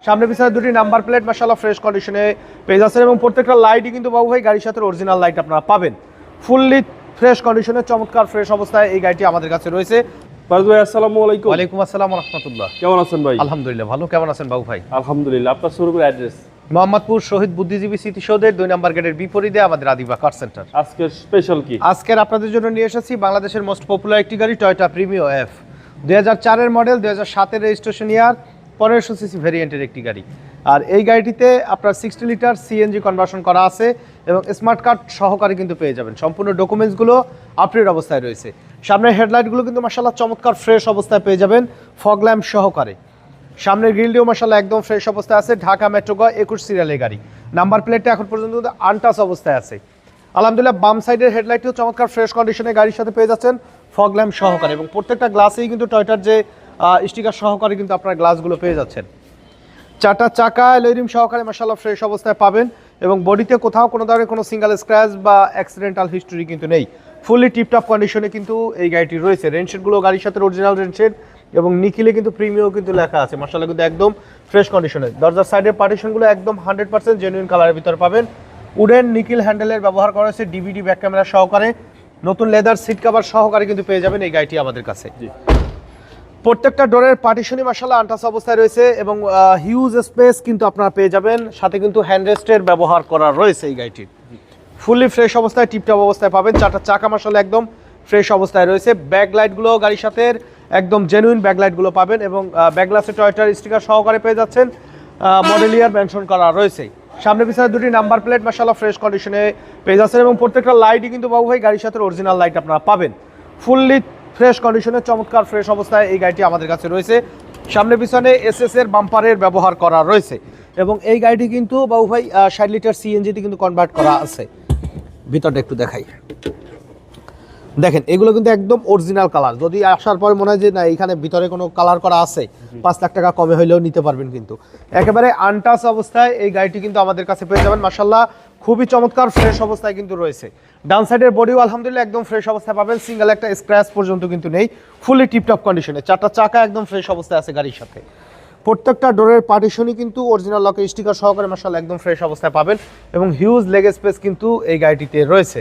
সামনে পিছনে দুটি নাম্বার প্লেট মাশাআল্লাহ ফ্রেশ কন্ডিশনে পেয়ে যাচ্ছেন এবং প্রত্যেকটা লাইটই কিন্তু বাবু ভাই গাড়ির সাথে অরিজিনাল লাইট আপনারা পাবেন। ফুললি ফ্রেশ কন্ডিশনে চমৎকার ফ্রেশ অবস্থায় এই গাড়িটি আমাদের কাছে রয়েছে। ফারুক ভাই আসসালামু আলাইকুম। ওয়ালাইকুম আসসালাম ওয়া রাহমাতুল্লাহ। কেমন আছেন ভাই? আলহামদুলিল্লাহ ভালো। কেমন আছেন বাবু ভাই? আলহামদুলিল্লাহ। আপনার শুরুর অ্যাড্রেস? মোহাম্মদপুর শহীদ বুদ্ধিজীবী স্মৃতিসৌধের 2 নম্বর গেটের বিপরীতে আমাদের আদিবা কার সেন্টার। আজকের স্পেশাল কি? আজকের আপনাদের জন্য নিয়ে এসেছি বাংলাদেশের মোস্ট পপুলার একটি গাড়ি টয়োটা প্রিমিও এফ 2004 এর মডেল, 2007 এর রেজিস্ট্রেশন ইয়ার, 1500 সিসি ভেরিয়েন্টের একটি গাড়ি। আর এই গাড়িটিতে আপনার 60 লিটার সিএনজি কনভার্সন করা আছে এবং স্মার্ট কার্ড সহকারে কিন্তু পেয়ে যাবেন। সম্পূর্ণ ডকুমেন্টসগুলো আপডেট অবস্থায় রয়েছে। সামনের হেডলাইটগুলো কিন্তু মাশাআল্লাহ চমৎকার ফ্রেশ অবস্থায় পেয়ে যাবেন ফগ ল্যাম্প সহকারে। সামনের গ্রিলটিও মাশাআল্লাহ একদম ফ্রেশ অবস্থায় আছে। ঢাকা মেট্রো গ 21 সিরিয়ালের গাড়ি। নাম্বার প্লেটটা এখন পর্যন্ত আনটাচ অবস্থায় আছে। আলহামদুলিল্লাহ বাম সাইডের হেডলাইটটিও চমৎকার ফ্রেশ কন্ডিশনে গাড়ির সাথে পেয়ে যাচ্ছেন ফগ ল্যাম্প সহকারে এবং প্রত্যেকটা গ্লাসেই কিন্তু টয়োটার যে স্টিকার সহকারে কিন্তু আপনারা গ্লাসগুলো পেয়ে যাচ্ছেন। চারটা চাকা অ্যালয় সহকারে মাশাআল্লাহ ফ্রেশ অবস্থায় পাবেন এবং বডিতে কোথাও কোনো ধরনের কোনো সিঙ্গেল স্ক্র্যাচ বা অ্যাক্সিডেন্টাল হিস্টোরি কিন্তু নেই। ফুললি টিপটপ কন্ডিশনে কিন্তু এই গাড়িটি রয়েছে। রেনশেডগুলো গাড়ির সাথে অরিজিনাল রেনশেড এবং নিকিলে কিন্তু প্রিমিয়াম কিন্তু লেখা আছে। মাশাআল্লাহ কিন্তু একদম ফ্রেশ কন্ডিশনে। দরজার সাইডের পার্টিশনগুলো একদম 100% জেনুইন কালারের ভিতরে পাবেন। উডেন নিকিল হ্যান্ডেলের ব্যবহার করা হয়েছে ডিভিডি ব্যাক ক্যামেরা সহকারে। নতুন লেদার সিট কভার সহকারে কিন্তু পেয়ে যাবেন এই গাড়িটি আমাদের কাছে। প্রত্যেকটা ডোরের পার্টিশনই মাশাআল্লাহ আনটাচ অবস্থায় রয়েছে এবং হিউজ স্পেস কিন্তু আপনারা পেয়ে যাবেন। সাথে কিন্তু হ্যান্ডরেস্টের ব্যবহার করা রয়েছে এই গাড়িটির। ফুললি ফ্রেশ অবস্থায় টিপটপ অবস্থায় পাবেন। চারটা চাকা মাশাআল্লাহ একদম ফ্রেশ অবস্থায় রয়েছে। ব্যাক লাইটগুলো গাড়ির সাথে একদম জেনুইন ব্যাক লাইটগুলো পাবেন এবং ব্যাক গ্লাসে টয়োটার স্টিকার সহকারে পেয়ে যাচ্ছেন। মডেল ইয়ার মেনশন করা রয়েছে। সামনে পিছনে দুটি নাম্বার প্লেট মাশাআল্লাহ ফ্রেশ কন্ডিশনে পেয়ে যাচ্ছেন এবং প্রত্যেকটা লাইটই কিন্তু বাবু ভাই গাড়ির সাথে অরিজিনাল লাইট আপনারা পাবেন। ফুললি ফ্রেশ কন্ডিশনে চমৎকার ফ্রেশ অবস্থায় এই গাড়িটি আমাদের কাছে রয়েছে। সামনে পিছনে এসএস এর বাম্পারের ব্যবহার করা রয়েছে এবং এই গাড়িটি কিন্তু বাবু ভাই 60 লিটার সিএনজিতে কিন্তু কনভার্ট করা আছে। ভিতরটা একটু দেখাই, দেখেন এগুলো কিন্তু একদম অরিজিনাল কালার। যদি আসার পরে মনে হয় যে না এখানে ভিতরে কোনো কালার করা আছে, 5 লাখ টাকা কমে হইলেও নিতে পারবেন। কিন্তু একেবারে আনটাচ অবস্থায় এই গাড়িটি কিন্তু আমাদের কাছে পেয়ে যাবেন। মাশাআল্লাহ খুবই চমৎকার ফ্রেশ অবস্থায় কিন্তু রয়েছে। ডান সাইডের বডিও আলহামদুলিল্লাহ একদম ফ্রেশ অবস্থায় পাবেন। সিঙ্গেল একটা স্ক্র্যাচ পর্যন্ত কিন্তু নেই। ফুলি টিপটপ কন্ডিশনে। চারটা চাকা একদম ফ্রেশ অবস্থায় আছে গাড়ির সাথে। প্রত্যেকটা ডোরের পার্টিশনই কিন্তু অরিজিনাল লকের স্টিকার সহকারে মাশাআল্লাহ একদম ফ্রেশ অবস্থায় পাবেন এবং হিউজ লেগ স্পেস কিন্তু এই গাড়িটিতে রয়েছে।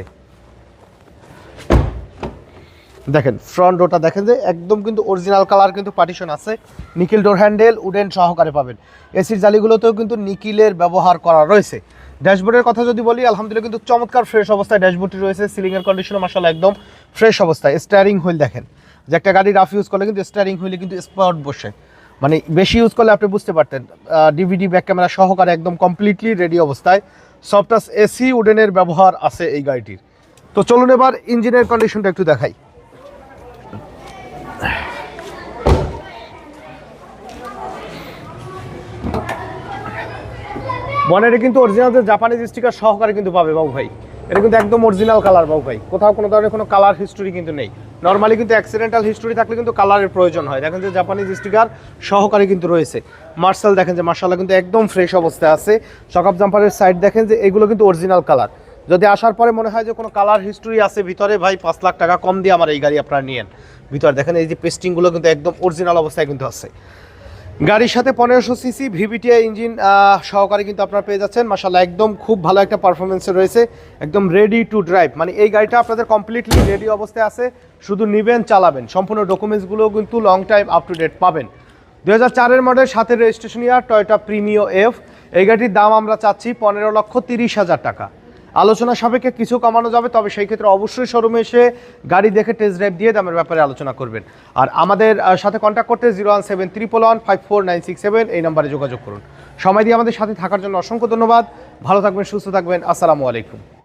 দেখেন ফ্রন্ট ডোরটা দেখেন যে একদম কিন্তু অরিজিনাল কালার কিন্তু পার্টিশন আছে। নিকেল ডোর হ্যান্ডেল উডেন সহকারে পাবেন। এসির জালিগুলোতেও কিন্তু নিকিলের ব্যবহার করা রয়েছে। ড্যাশবোর্ডের কথা যদি বলি আলহামদুলিল্লাহ কিন্তু চমৎকার ফ্রেশ অবস্থায় ড্যাশবোর্ডটি রয়েছে। সিলিংয়ের কন্ডিশনও মাশাআল্লাহ একদম ফ্রেশ অবস্থায়। স্টিয়ারিং হুইল দেখেন যে একটা গাড়ি রাফ ইউজ করলে কিন্তু স্টিয়ারিং হুইলে কিন্তু স্পট বসে, মানে বেশি ইউজ করলে আপনি বুঝতে পারতেন। ডিভিডি ব্যাক ক্যামেরা সহকারে একদম কমপ্লিটলি রেডি অবস্থায়। সফটাস এসি উডেনের ব্যবহার আছে এই গাড়িটির। তো চলুন এবার ইঞ্জিনের কন্ডিশনটা একটু দেখাই। বনেটে কিন্তু অরিজিনাল যে জাপানিজ স্টিকার সহকারে কিন্তু পাবে বাবু ভাই। এটা কিন্তু একদম অরিজিনাল কালার বাবু ভাই। কোথাও কোনো ধরনের কোনো কালার হিস্টোরি কিন্তু নেই। নর্মালি কিন্তু অ্যাক্সিডেন্টাল হিস্টোরি থাকলে কিন্তু কালারের প্রয়োজন হয়। দেখেন যে জাপানিজ স্টিকার সহকারে কিন্তু রয়েছে। মার্শাল দেখেন যে মাশাআল্লাহ কিন্তু একদম ফ্রেশ অবস্থায় আছে। শকআপ জাম্পারের সাইড দেখেন যে এগুলো কিন্তু অরিজিনাল কালার। যদি আসার পরে মনে হয় যে কোনো কালার হিস্টোরি আছে ভিতরে, ভাই 5 লাখ টাকা কম দিয়ে আমার এই গাড়ি আপনারা নিয়েন। ভিতরে দেখেন এই যে পেস্টিংগুলো কিন্তু একদম অরিজিনাল অবস্থায় কিন্তু আছে। গাড়ির সাথে 1500 সিসি ভিভিটিআই ইঞ্জিন সহকারে কিন্তু আপনারা পেয়ে যাচ্ছেন। মাশাআল্লাহ একদম খুব ভালো একটা পারফরমেন্সে রয়েছে। একদম রেডি টু ড্রাইভ, মানে এই গাড়িটা আপনাদের কমপ্লিটলি রেডি অবস্থায় আছে। শুধু নেবেন চালাবেন। সম্পূর্ণ ডকুমেন্টসগুলো কিন্তু long time up to date পাবেন। 2004 এর মডেল, 7 এর registration year, Toyota Premio F. এই গাড়িটির দাম আমরা চাচ্ছি 15,30,000 টাকা। আলোচনা সাপেক্ষে কিছু কমানো যাবে, তবে সেই ক্ষেত্রে অবশ্যই শোরুমে এসে গাড়ি দেখে টেস্ট ড্রাইভ দিয়ে দামের ব্যাপারে আলোচনা করবেন। আর আমাদের সাথে কন্ট্যাক্ট করতে 01711154967 এই নাম্বারে যোগাযোগ করুন। সময় দিয়ে আমাদের সাথে থাকার জন্য অসংখ্য ধন্যবাদ। ভালো থাকবেন, সুস্থ থাকবেন। আসসালামু আলাইকুম।